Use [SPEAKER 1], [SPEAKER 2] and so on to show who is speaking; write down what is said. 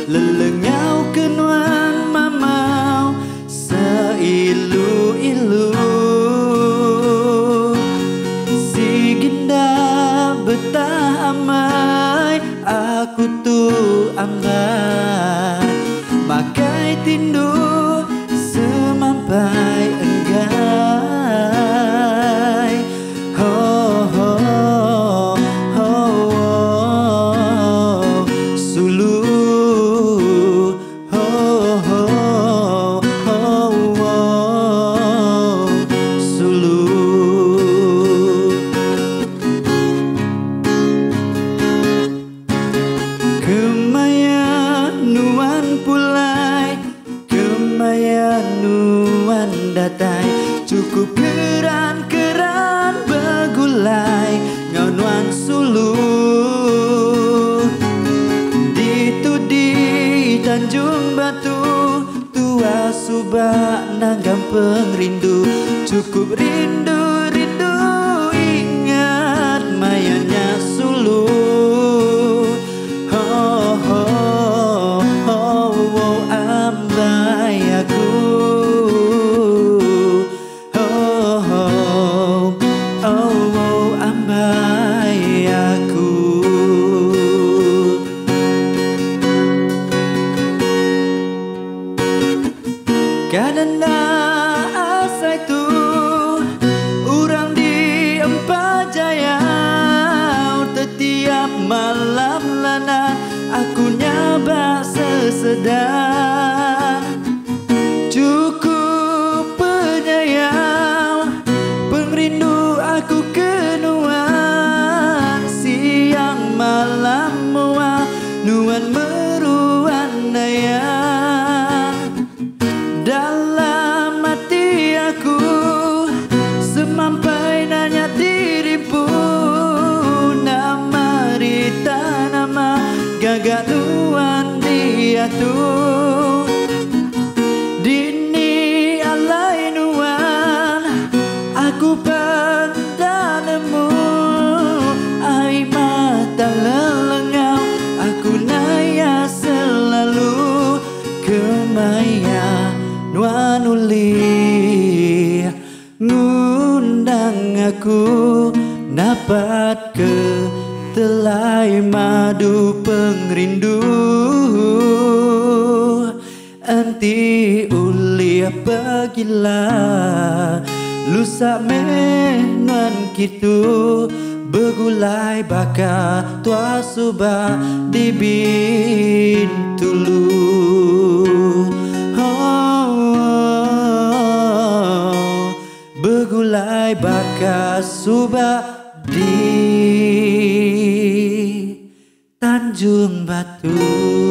[SPEAKER 1] lelengau kenuan mamau seilu-ilu si ginda betah amai aku tu ambar makai tindu semampai enggai ho ho ho sulu ho ho ho sulu kemaya nuan pulai kemaya nuan datai cukup keran-keran begulai ngau nuan sulu ditu di Tanjung Batu tua subak nanggam pengrindu cukup rindu-rindu ingat mayanya sulu ho ho ho ho ambai aku ho ho ho ambai aku kadanda asai tu urang di Empat Jaya setiap malam lana aku nyaba sesedar cukup penyayang pengrindu aku kenuan siang malam muak nuan meruan dayang dalam hati aku semampai nanya dirimu nama rita nama gagak nuan dia tu dini alai nuan aku pandanemu ai mata lelengau aku naya selalu kemaya nuan uli ngundang aku dapat ke telai madu pengrindu anti uli pergilah lusa menuan kitu begulai baka tua subah di Bintulu begulai baka subah di Tanjung Batu.